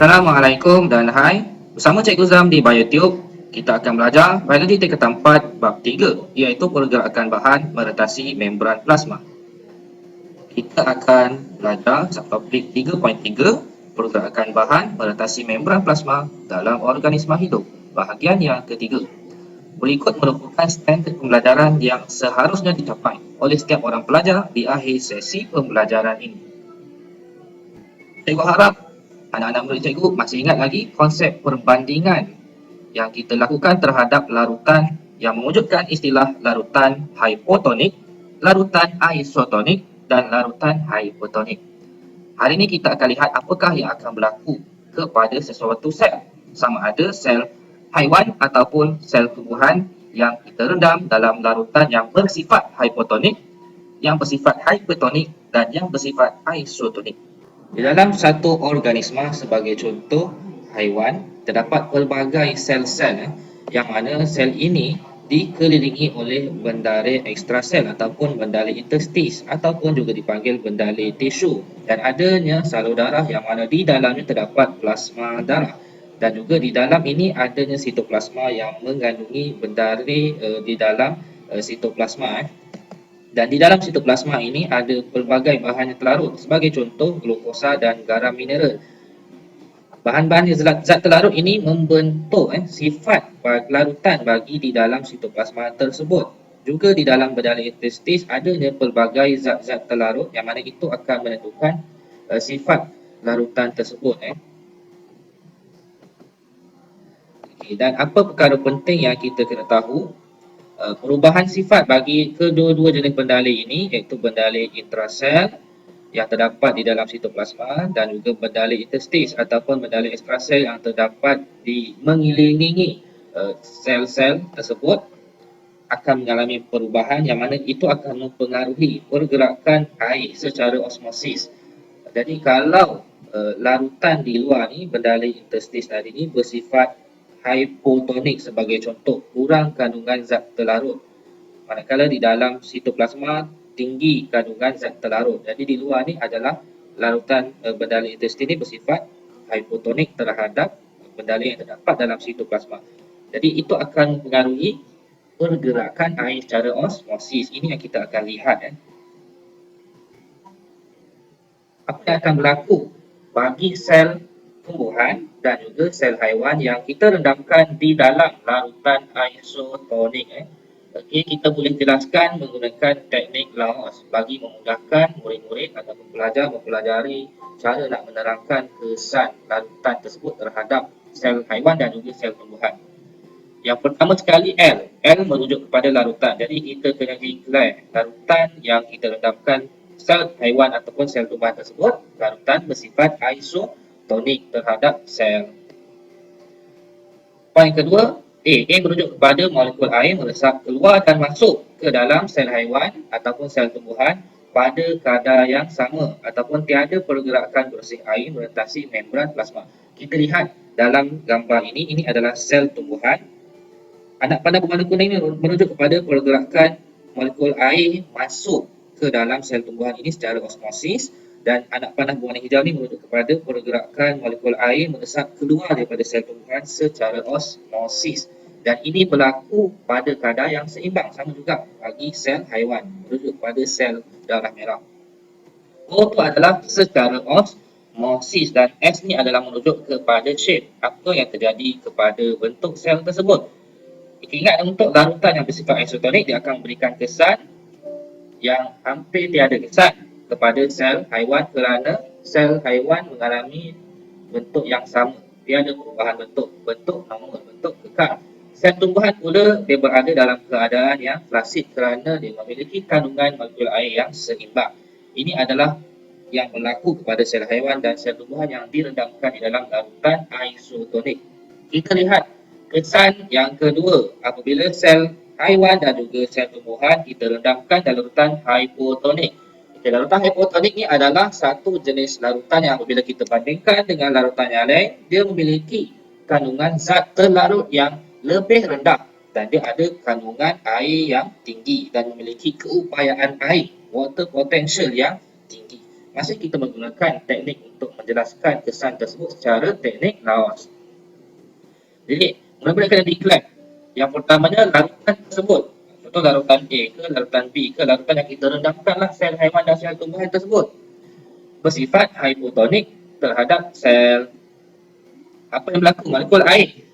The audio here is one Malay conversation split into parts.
Assalamualaikum dan hai. Bersama Cikgu Zam di BioTube, kita akan belajar biologi tingkatan 4 bab 3, iaitu pergerakan bahan merentasi membran plasma. Kita akan belajar subtopik 3.3, pergerakan bahan merentasi membran plasma dalam organisma hidup, bahagian yang ketiga. Berikut merupakan standard pembelajaran yang seharusnya dicapai oleh setiap orang pelajar di akhir sesi pembelajaran ini. Cikgu harap anak-anak murid cikgu masih ingat lagi konsep perbandingan yang kita lakukan terhadap larutan yang mewujudkan istilah larutan hipotonik, larutan isotonik dan larutan hypotonik. Hari ini kita akan lihat apakah yang akan berlaku kepada sesuatu sel, sama ada sel haiwan ataupun sel tumbuhan yang kita rendam dalam larutan yang bersifat hipotonik, yang bersifat hypertonik dan yang bersifat isotonik. Di dalam satu organisma sebagai contoh haiwan, terdapat pelbagai sel-sel yang mana sel ini dikelilingi oleh bendalai ekstrasel ataupun bendalai interstis ataupun juga dipanggil bendalai tisu, dan adanya salur darah yang mana di dalamnya terdapat plasma darah, dan juga di dalam ini adanya sitoplasma yang mengandungi bendalai di dalam sitoplasma. Dan di dalam sitoplasma ini ada pelbagai bahan yang terlarut, sebagai contoh glukosa dan garam mineral. Bahan-bahan zat terlarut ini membentuk sifat larutan bagi di dalam sitoplasma tersebut. Juga di dalam bendalai interstis adanya pelbagai zat-zat terlarut yang mana itu akan menentukan sifat larutan tersebut. Dan apa perkara penting yang kita kena tahu? Perubahan sifat bagi kedua-dua jenis bendalai ini, iaitu bendalai intrasel yang terdapat di dalam sitoplasma dan juga bendalai interstis ataupun bendalai ekstrasel yang terdapat di mengelilingi sel-sel tersebut, akan mengalami perubahan yang mana itu akan mempengaruhi pergerakan air secara osmosis. Jadi kalau larutan di luar ni, bendalai interstis tadi ni bersifat hipotonik sebagai contoh, kurang kandungan zat terlarut. Manakala di dalam sitoplasma tinggi kandungan zat terlarut. Jadi di luar ni adalah larutan bendalai interstis ni bersifat hipotonik terhadap bendalai yang terdapat dalam sitoplasma. Jadi itu akan mempengaruhi pergerakan air secara osmosis. Ini yang kita akan lihat. Apa yang akan berlaku bagi sel tumbuhan dan juga sel haiwan yang kita rendamkan di dalam larutan isotonik. Okey, kita boleh jelaskan menggunakan teknik Laos bagi memudahkan murid-murid ataupun pelajar mempelajari cara nak menerangkan kesan larutan tersebut terhadap sel haiwan dan juga sel tumbuhan. Yang pertama sekali L. L merujuk kepada larutan. Jadi kita kena declare larutan yang kita rendamkan sel haiwan ataupun sel tumbuhan tersebut, larutan bersifat isotonik terhadap sel. Poin kedua, A. A merujuk kepada molekul air meresap keluar dan masuk ke dalam sel haiwan ataupun sel tumbuhan pada kadar yang sama ataupun tiada pergerakan bersih air merentasi membran plasma. Kita lihat dalam gambar ini adalah sel tumbuhan. Anak panah berwarna kuning ini merujuk kepada pergerakan molekul air masuk ke dalam sel tumbuhan ini secara osmosis, dan anak panah berwarna hijau ini merujuk kepada pergerakan molekul air meresap keluar daripada sel tumbuhan secara osmosis, dan ini berlaku pada kadar yang seimbang, sama juga bagi sel haiwan, merujuk kepada sel darah merah. O itu adalah secara osmosis dan S ni adalah merujuk kepada shape, apa yang terjadi kepada bentuk sel tersebut. Ingat, untuk larutan yang bersifat isotonik, dia akan memberikan kesan yang hampir tiada kesan kepada sel haiwan kerana sel haiwan mengalami bentuk yang sama, tiada perubahan bentuk normal, bentuk kekal. Sel tumbuhan pula dia berada dalam keadaan yang klasik kerana dia memiliki kandungan molekul air yang seimbang. Ini adalah yang berlaku kepada sel haiwan dan sel tumbuhan yang direndamkan di dalam larutan isotonik. Kita lihat kesan yang kedua apabila sel haiwan dan juga sel tumbuhan kita rendamkan dalam larutan hipotonik. Larutan hipotonik ni adalah satu jenis larutan yang apabila kita bandingkan dengan larutan yang lain, dia memiliki kandungan zat terlarut yang lebih rendah dan dia ada kandungan air yang tinggi dan memiliki keupayaan air, water potential yang tinggi. masih kita menggunakan teknik untuk menjelaskan kesan tersebut secara teknik Laos. Jadi, mula-mula kena declare. Yang pertamanya larutan tersebut. Contoh larutan A ke, larutan B ke, larutan yang kita rendamkanlah sel haiwan dan sel tumbuhan tersebut bersifat hipotonik terhadap sel. Apa yang berlaku? Molekul air.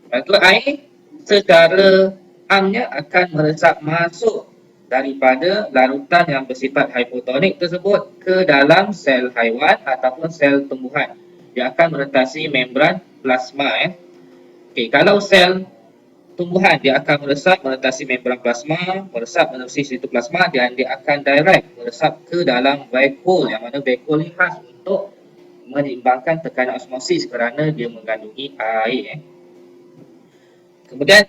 Molekul air secara amnya akan meresap masuk daripada larutan yang bersifat hipotonik tersebut ke dalam sel haiwan ataupun sel tumbuhan. Dia akan merentasi membran plasma. Okey, kalau sel tumbuhan dia akan meresap merentasi membran plasma, meresap menerusi sitoplasma dan dia akan direct meresap ke dalam vakuole, yang mana vakuole ni khas untuk menyeimbangkan tekanan osmosis kerana dia mengandungi air. Kemudian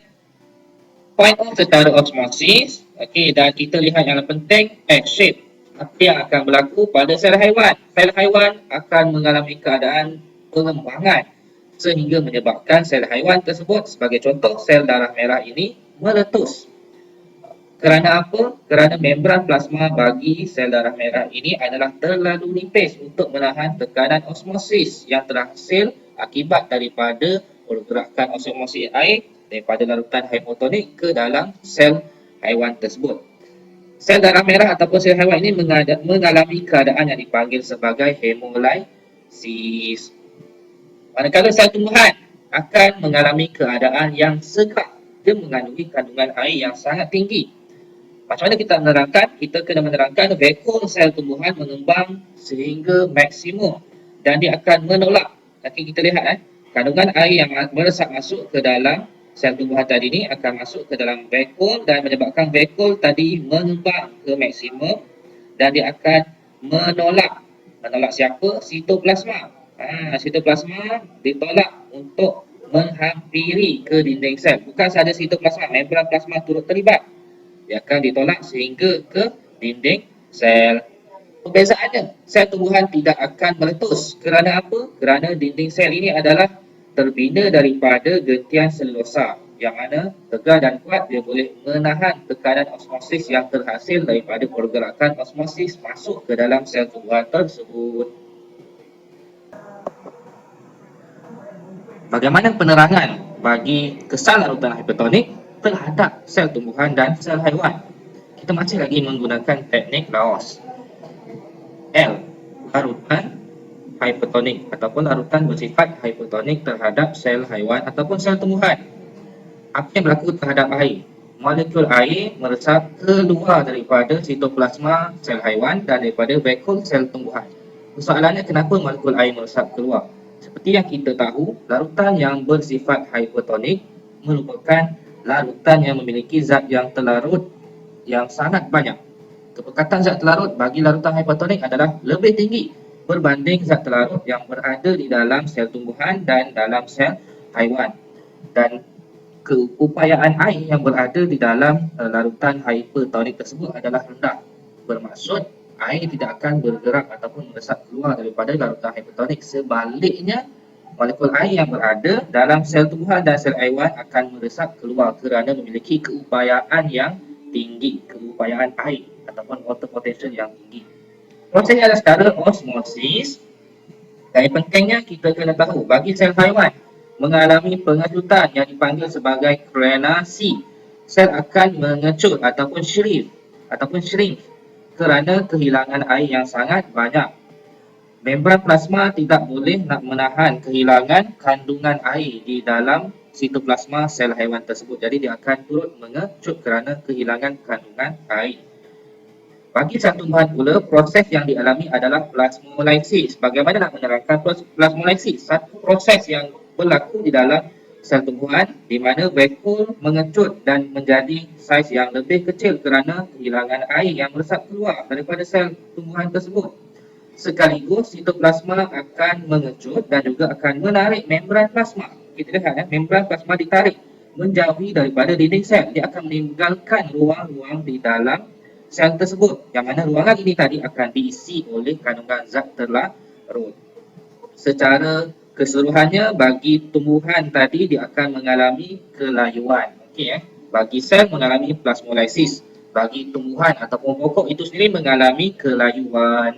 point off secara osmosis, okey, dan kita lihat yang penting shape. Apa yang akan berlaku pada sel haiwan? Sel haiwan akan mengalami keadaan pengembangan sehingga menyebabkan sel haiwan tersebut, sebagai contoh sel darah merah ini, meletus. Kerana apa? Kerana membran plasma bagi sel darah merah ini adalah terlalu nipis untuk menahan tekanan osmosis yang terhasil akibat daripada pergerakan osmosis air daripada larutan hipotonik ke dalam sel haiwan tersebut. Sel darah merah ataupun sel haiwan ini mengalami keadaan yang dipanggil sebagai hemolysis. Manakala sel tumbuhan akan mengalami keadaan yang segar, dia mengandungi kandungan air yang sangat tinggi. Macam mana kita menerangkan? Kita kena menerangkan vakuole sel tumbuhan mengembang sehingga maksimum dan dia akan menolak. Nanti kita lihat kandungan air yang meresap masuk ke dalam sel tumbuhan tadi ni akan masuk ke dalam vakuole dan menyebabkan vakuole tadi mengembang ke maksimum dan dia akan menolak. Menolak siapa? Sitoplasma. Sitoplasma ditolak untuk menghampiri ke dinding sel. Bukan sahaja sitoplasma, membran plasma turut terlibat. Dia akan ditolak sehingga ke dinding sel. Perbezaannya, sel tumbuhan tidak akan meletus. Kerana apa? Kerana dinding sel ini adalah terbina daripada gentian selulosa, yang mana tegar dan kuat, dia boleh menahan tekanan osmosis yang terhasil daripada pergerakan osmosis masuk ke dalam sel tumbuhan tersebut. Bagaimana penerangan bagi kesan larutan hipertonik terhadap sel tumbuhan dan sel haiwan? Kita masih lagi menggunakan teknik Laos. L. Larutan hipertonik ataupun larutan bersifat hipertonik terhadap sel haiwan ataupun sel tumbuhan. Apa yang berlaku terhadap air? Molekul air meresap keluar daripada sitoplasma sel haiwan dan daripada vakuole sel tumbuhan. Soalannya, kenapa molekul air meresap keluar? Seperti yang kita tahu, larutan yang bersifat hipertonik merupakan larutan yang memiliki zat yang terlarut yang sangat banyak. Kepekatan zat terlarut bagi larutan hipertonik adalah lebih tinggi berbanding zat terlarut yang berada di dalam sel tumbuhan dan dalam sel haiwan. Dan keupayaan air yang berada di dalam larutan hipertonik tersebut adalah rendah. Bermaksud air tidak akan bergerak ataupun meresap keluar daripada larutan hipertonik. Sebaliknya, molekul air yang berada dalam sel tumbuhan dan sel haiwan akan meresap keluar kerana memiliki keupayaan yang tinggi, keupayaan air ataupun water potential yang tinggi. Prosesnya adalah secara osmosis. Dan pentingnya kita kena tahu, bagi sel haiwan mengalami pengecutan yang dipanggil sebagai krenasi, sel akan mengecut ataupun shrink kerana kehilangan air yang sangat banyak. Membran plasma tidak boleh nak menahan kehilangan kandungan air di dalam sitoplasma sel haiwan tersebut. Jadi dia akan turut mengecut kerana kehilangan kandungan air. Bagi sel tumbuhan pula, proses yang dialami adalah plasmolysis. Bagaimana nak menerangkan plasmolysis? Satu proses yang berlaku di dalam sel tumbuhan di mana vakuole mengecut dan menjadi saiz yang lebih kecil kerana kehilangan air yang meresap keluar daripada sel tumbuhan tersebut. Sekaligus sitoplasma akan mengecut dan juga akan menarik membran plasma. Kita lihat membran plasma ditarik menjauhi daripada dinding sel. Dia akan meninggalkan ruang-ruang di dalam sel tersebut, yang mana ruangan ini tadi akan diisi oleh kandungan zat terlarut. Secara keseluruhannya, bagi tumbuhan tadi dia akan mengalami kelayuan. Bagi sel mengalami plasmolysis, bagi tumbuhan ataupun pokok itu sendiri mengalami kelayuan.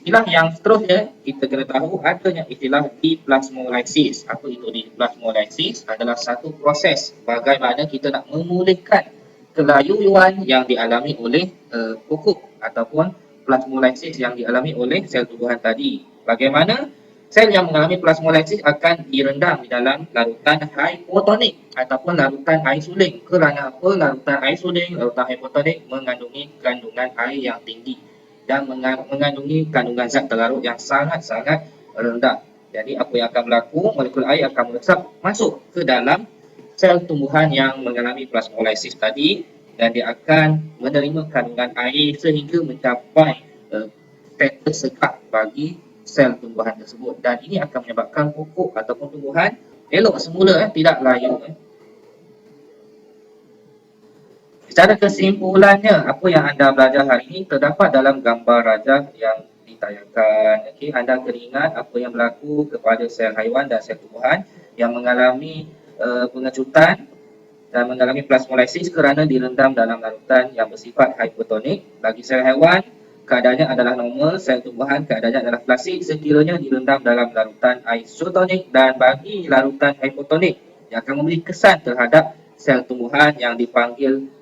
Istilah yang seterusnya kita kena tahu adanya istilah diplasmolisis. Apa itu diplasmolisis? Adalah satu proses bagaimana kita nak memulihkan kelayuan yang dialami oleh pokok ataupun plasmolisis yang dialami oleh sel tumbuhan tadi. Bagaimana sel yang mengalami plasmolisis akan direndam di dalam larutan hipotonik ataupun larutan air suling. Kerana apa? Larutan air suling, larutan hipotonik mengandungi kandungan air yang tinggi dan mengandungi kandungan zat terlarut yang sangat-sangat rendah. Jadi apa yang akan berlaku? Molekul air akan meresap masuk ke dalam sel tumbuhan yang mengalami plasmolisis tadi dan dia akan menerima kandungan air sehingga mencapai status segar bagi sel tumbuhan tersebut, dan ini akan menyebabkan pokok ataupun tumbuhan elok semula, tidak layu. Secara kesimpulannya, apa yang anda belajar hari ini terdapat dalam gambar rajah yang ditayangkan. Okey, anda kena ingat apa yang berlaku kepada sel haiwan dan sel tumbuhan yang mengalami pengecutan dan mengalami plasmolisis kerana direndam dalam larutan yang bersifat hipotonik. Bagi sel haiwan, keadaannya adalah normal, sel tumbuhan keadaannya adalah klasik sekiranya direndam dalam larutan isotonik, dan bagi larutan hipotonik yang akan memberi kesan terhadap sel tumbuhan yang dipanggil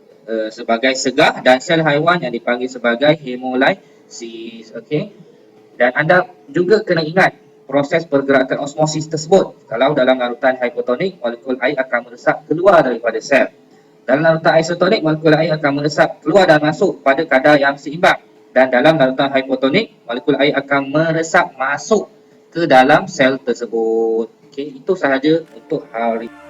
sebagai segar dan sel haiwan yang dipanggil sebagai hemolysis. Okey. Dan anda juga kena ingat proses pergerakan osmosis tersebut. Kalau dalam larutan hipotonik, molekul air akan meresap keluar daripada sel. Dalam larutan isotonik, molekul air akan meresap keluar dan masuk pada kadar yang seimbang. Dan dalam larutan hipotonik, molekul air akan meresap masuk ke dalam sel tersebut. Okey, itu sahaja untuk hari ini.